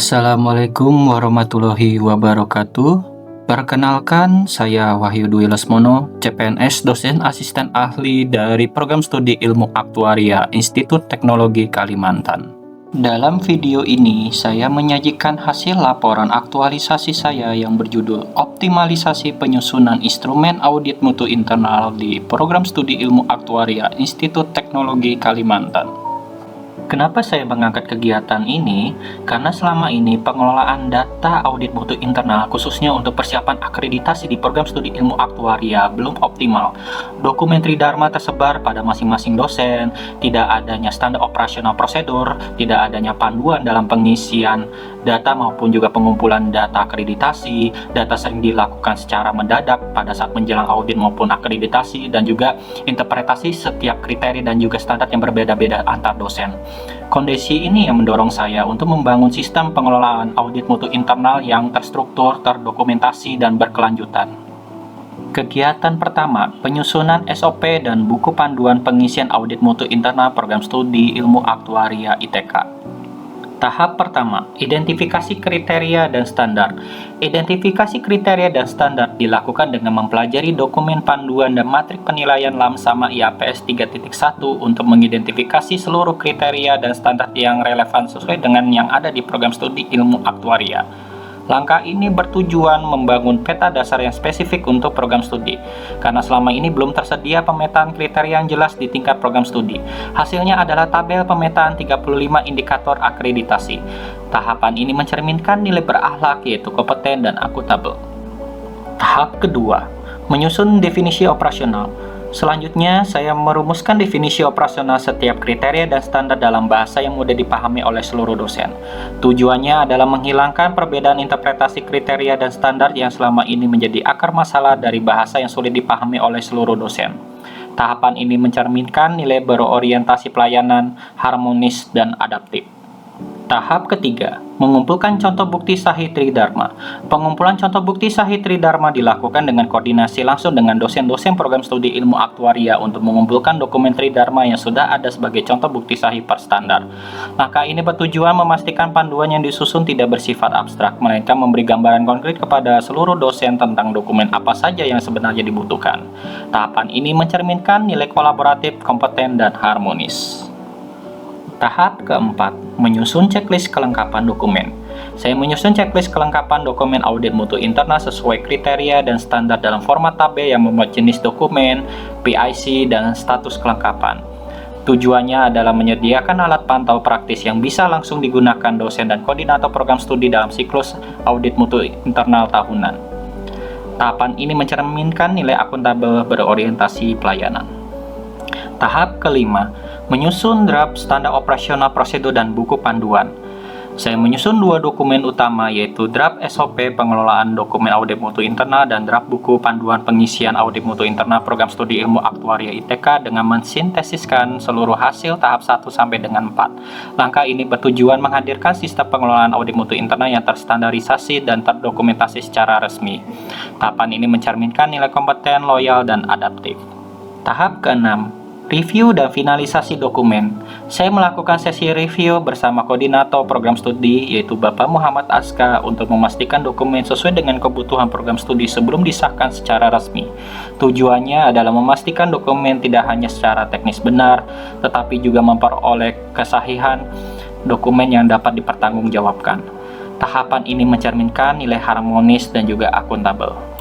Assalamualaikum warahmatullahi wabarakatuh. Perkenalkan, saya Wahyu Dwi Lesmono, CPNS, dosen asisten ahli dari Program Studi Ilmu Aktuaria Institut Teknologi Kalimantan. Dalam video ini, saya menyajikan hasil laporan aktualisasi saya yang berjudul Optimalisasi Penyusunan Instrumen Audit Mutu Internal di Program Studi Ilmu Aktuaria Institut Teknologi Kalimantan. Kenapa saya mengangkat kegiatan ini? Karena selama ini pengelolaan data audit mutu internal khususnya untuk persiapan akreditasi di program studi ilmu aktuaria belum optimal. Dokumen Tridharma tersebar pada masing-masing dosen, tidak adanya standar operasional prosedur, tidak adanya panduan dalam pengisian data maupun juga pengumpulan data akreditasi, data sering dilakukan secara mendadak pada saat menjelang audit maupun akreditasi, dan juga interpretasi setiap kriteria dan juga standar yang berbeda-beda antar dosen. Kondisi ini yang mendorong saya untuk membangun sistem pengelolaan audit mutu internal yang terstruktur, terdokumentasi, dan berkelanjutan. Kegiatan pertama, penyusunan SOP dan buku panduan pengisian audit mutu internal program studi ilmu aktuaria ITK. Tahap pertama, identifikasi kriteria dan standar. Identifikasi kriteria dan standar dilakukan dengan mempelajari dokumen panduan dan matrik penilaian LAM sama IAPS 3.1 untuk mengidentifikasi seluruh kriteria dan standar yang relevan sesuai dengan yang ada di program studi ilmu aktuaria. Langkah ini bertujuan membangun peta dasar yang spesifik untuk program studi, karena selama ini belum tersedia pemetaan kriteria yang jelas di tingkat program studi. Hasilnya adalah tabel pemetaan 35 indikator akreditasi. Tahapan ini mencerminkan nilai berakhlak yaitu kompeten dan akuntabel. Tahap kedua, menyusun definisi operasional. Selanjutnya, saya merumuskan definisi operasional setiap kriteria dan standar dalam bahasa yang mudah dipahami oleh seluruh dosen. Tujuannya adalah menghilangkan perbedaan interpretasi kriteria dan standar yang selama ini menjadi akar masalah dari bahasa yang sulit dipahami oleh seluruh dosen. Tahapan ini mencerminkan nilai berorientasi pelayanan, harmonis, dan adaptif. Tahap ketiga, mengumpulkan contoh bukti sahih Tridharma. Pengumpulan contoh bukti sahih Tridharma dilakukan dengan koordinasi langsung dengan dosen-dosen program studi ilmu aktuaria untuk mengumpulkan dokumen Tridharma yang sudah ada sebagai contoh bukti sahih per standar. Langkah ini bertujuan memastikan panduan yang disusun tidak bersifat abstrak, melainkan memberi gambaran konkret kepada seluruh dosen tentang dokumen apa saja yang sebenarnya dibutuhkan. Tahapan ini mencerminkan nilai kolaboratif, kompeten, dan harmonis. Tahap keempat, menyusun checklist kelengkapan dokumen. Saya menyusun checklist kelengkapan dokumen audit mutu internal sesuai kriteria dan standar dalam format tabel yang memuat jenis dokumen, PIC, dan status kelengkapan. Tujuannya adalah menyediakan alat pantau praktis yang bisa langsung digunakan dosen dan koordinator program studi dalam siklus audit mutu internal tahunan. Tahapan ini mencerminkan nilai akuntabel berorientasi pelayanan. Tahap kelima, menyusun draft standar operasional prosedur dan buku panduan. Saya menyusun dua dokumen utama yaitu draft SOP pengelolaan dokumen audit mutu internal dan draft buku panduan pengisian audit mutu internal program studi ilmu aktuaria ITK dengan mensintesiskan seluruh hasil tahap 1 sampai dengan 4. Langkah ini bertujuan menghadirkan sistem pengelolaan audit mutu internal yang terstandarisasi dan terdokumentasi secara resmi. Tahapan ini mencerminkan nilai kompeten, loyal, dan adaptif. Tahap keenam, review dan finalisasi dokumen. Saya melakukan sesi review bersama koordinator program studi yaitu Bapak Muhammad Aska untuk memastikan dokumen sesuai dengan kebutuhan program studi sebelum disahkan secara resmi. Tujuannya adalah memastikan dokumen tidak hanya secara teknis benar, tetapi juga memperoleh kesahihan dokumen yang dapat dipertanggungjawabkan. Tahapan ini mencerminkan nilai harmonis dan juga akuntabel.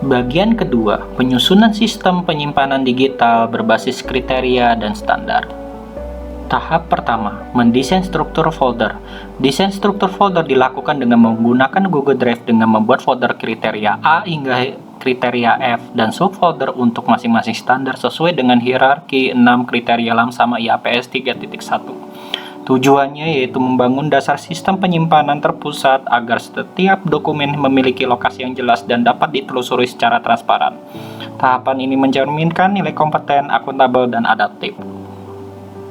Bagian kedua, penyusunan sistem penyimpanan digital berbasis kriteria dan standar. Tahap pertama, mendesain struktur folder. Desain struktur folder dilakukan dengan menggunakan Google Drive dengan membuat folder kriteria A hingga kriteria F dan subfolder untuk masing-masing standar sesuai dengan hierarki 6 kriteria LAM sama IAPS 3.1. Tujuannya yaitu membangun dasar sistem penyimpanan terpusat agar setiap dokumen memiliki lokasi yang jelas dan dapat ditelusuri secara transparan. Tahapan ini mencerminkan nilai kompeten, akuntabel, dan adaptif.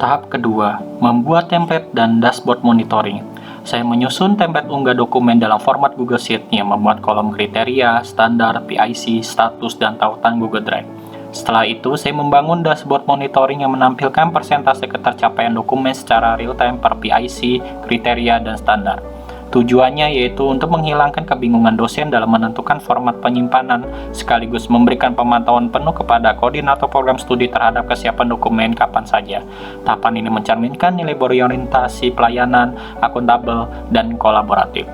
Tahap kedua, membuat template dan dashboard monitoring. Saya menyusun template unggah dokumen dalam format Google Sheet yang memuat kolom kriteria, standar, PIC, status, dan tautan Google Drive. Setelah itu, saya membangun dashboard monitoring yang menampilkan persentase ketercapaian dokumen secara real-time per PIC, kriteria, dan standar. Tujuannya yaitu untuk menghilangkan kebingungan dosen dalam menentukan format penyimpanan, sekaligus memberikan pemantauan penuh kepada koordinator program studi terhadap kesiapan dokumen kapan saja. Tahapan ini mencerminkan nilai berorientasi pelayanan, akuntabel, dan kolaboratif.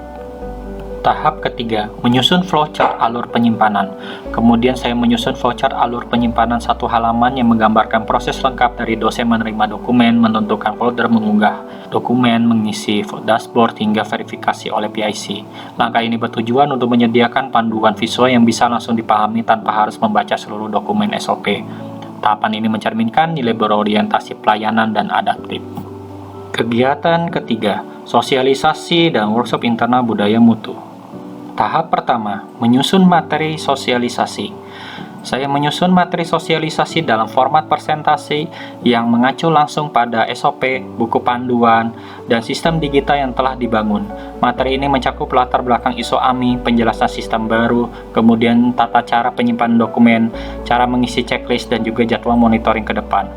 Tahap ketiga, menyusun flowchart alur penyimpanan. Kemudian saya menyusun flowchart alur penyimpanan satu halaman yang menggambarkan proses lengkap dari dosen menerima dokumen, menentukan folder, mengunggah dokumen, mengisi dashboard, hingga verifikasi oleh PIC. Langkah ini bertujuan untuk menyediakan panduan visual yang bisa langsung dipahami tanpa harus membaca seluruh dokumen SOP. Tahapan ini mencerminkan nilai berorientasi pelayanan dan adaptif. Kegiatan ketiga, sosialisasi dan workshop internal budaya mutu. Tahap pertama, menyusun materi sosialisasi. Saya menyusun materi sosialisasi dalam format presentasi yang mengacu langsung pada SOP, buku panduan, dan sistem digital yang telah dibangun. Materi ini mencakup latar belakang ISO AMI, penjelasan sistem baru, kemudian tata cara penyimpanan dokumen, cara mengisi checklist, dan juga jadwal monitoring ke depan.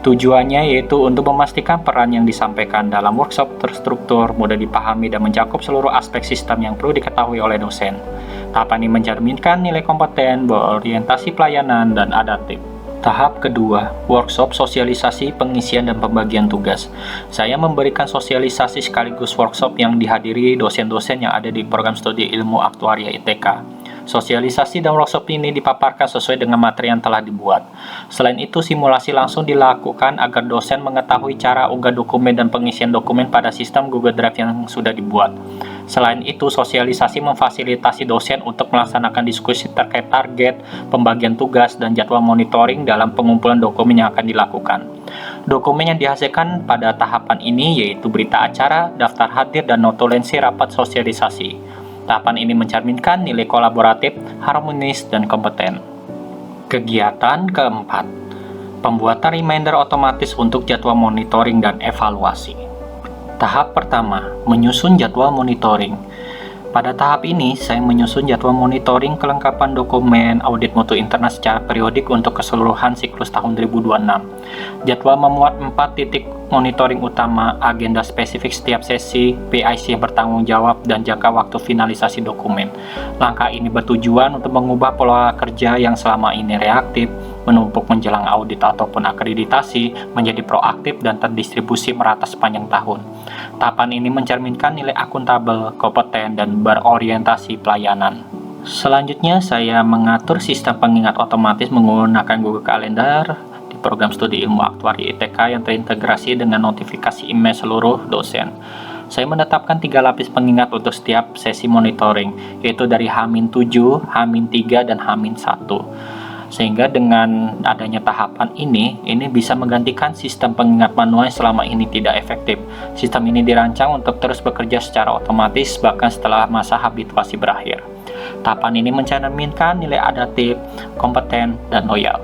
Tujuannya yaitu untuk memastikan peran yang disampaikan dalam workshop terstruktur, mudah dipahami, dan mencakup seluruh aspek sistem yang perlu diketahui oleh dosen. Tahapan ini mencerminkan nilai kompeten, berorientasi pelayanan, dan adaptif. Tahap kedua, workshop sosialisasi, pengisian, dan pembagian tugas. Saya memberikan sosialisasi sekaligus workshop yang dihadiri dosen-dosen yang ada di program studi ilmu aktuaria ITK. Sosialisasi dan workshop ini dipaparkan sesuai dengan materi yang telah dibuat. Selain itu, simulasi langsung dilakukan agar dosen mengetahui cara unggah dokumen dan pengisian dokumen pada sistem Google Drive yang sudah dibuat. Selain itu, sosialisasi memfasilitasi dosen untuk melaksanakan diskusi terkait target, pembagian tugas, dan jadwal monitoring dalam pengumpulan dokumen yang akan dilakukan. Dokumen yang dihasilkan pada tahapan ini yaitu berita acara, daftar hadir, dan notulensi rapat sosialisasi. Tahapan ini mencerminkan nilai kolaboratif, harmonis, dan kompeten. Kegiatan keempat, pembuatan reminder otomatis untuk jadwal monitoring dan evaluasi. Tahap pertama, menyusun jadwal monitoring. Pada tahap ini, saya menyusun jadwal monitoring kelengkapan dokumen audit mutu internal secara periodik untuk keseluruhan siklus tahun 2026. Jadwal memuat 4 titik monitoring utama, agenda spesifik setiap sesi, PIC yang bertanggung jawab, dan jangka waktu finalisasi dokumen. Langkah ini bertujuan untuk mengubah pola kerja yang selama ini reaktif, menumpuk menjelang audit ataupun akreditasi, menjadi proaktif dan terdistribusi merata sepanjang tahun. Tahapan ini mencerminkan nilai akuntabel, kompeten, dan berorientasi pelayanan. Selanjutnya, saya mengatur sistem pengingat otomatis menggunakan Google Calendar di program studi ilmu aktuaria ITK yang terintegrasi dengan notifikasi email seluruh dosen. Saya menetapkan 3 lapis pengingat untuk setiap sesi monitoring, yaitu dari H-7, H-3, dan H-1. Sehingga dengan adanya tahapan ini bisa menggantikan sistem pengingat manual yang selama ini tidak efektif. Sistem ini dirancang untuk terus bekerja secara otomatis bahkan setelah masa habituasi berakhir. Tahapan ini mencerminkan nilai adaptif, kompeten, dan loyal.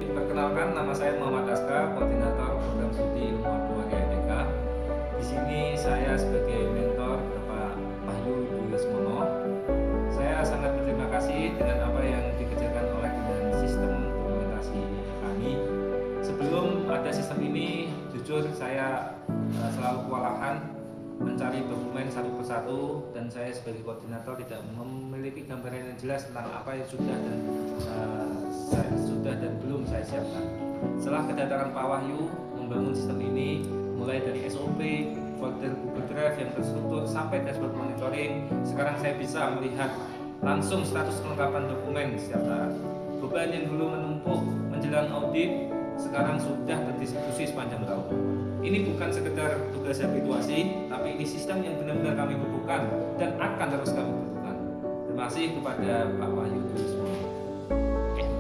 Perkenalkan, nama saya Muhammad Aska, koordinator program studi ilmu aktuaria ITK. Di sini saya sebagai mentor Bapak Wahyu Dwi Lesmono. Saya sangat berterima kasih dengan apa yang dikerjakan oleh dengan sistem dokumentasi kami. Sebelum ada sistem ini, jujur saya selalu kewalahan mencari dokumen satu persatu, dan saya sebagai koordinator tidak memiliki gambaran yang jelas tentang apa yang sudah dan belum saya siapkan. Setelah kedatangan Pak Wahyu membangun sistem ini, mulai dari SOP, folder Google Drive yang terstruktur sampai dashboard monitoring, sekarang saya bisa melihat langsung status kelengkapan dokumen setiap saat. Beban yang dulu menumpuk menjelang audit sekarang sudah terdistribusi sepanjang tahun. Ini bukan sekedar tugas habituasi, tapi ini sistem yang benar-benar kami butuhkan dan akan terus kami butuhkan. Terima kasih kepada Pak Wahyu Dwi Lesmono.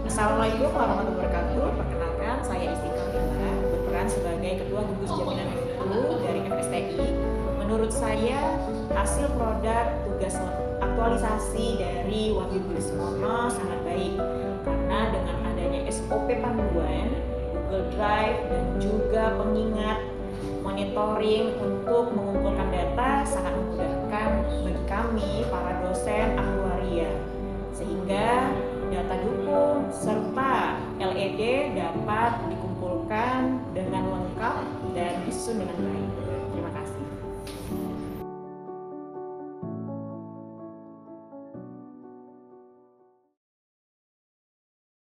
Assalamualaikum warahmatullahi wabarakatuh. Perkenalkan, saya Istiqlal Hima, berperan sebagai Ketua Gugus Jaminan Mutu dari FSTI. Menurut saya, hasil produk tugas aktualisasi dari Wahyu Dwi Lesmono sangat baik, karena dengan adanya SOP panduan, Google Drive, dan juga pengingat monitoring untuk mengumpulkan data sangat memudahkan bagi kami para dosen aktuaria, sehingga data dukung serta LED dapat dikumpulkan dengan lengkap dan disusun dengan baik.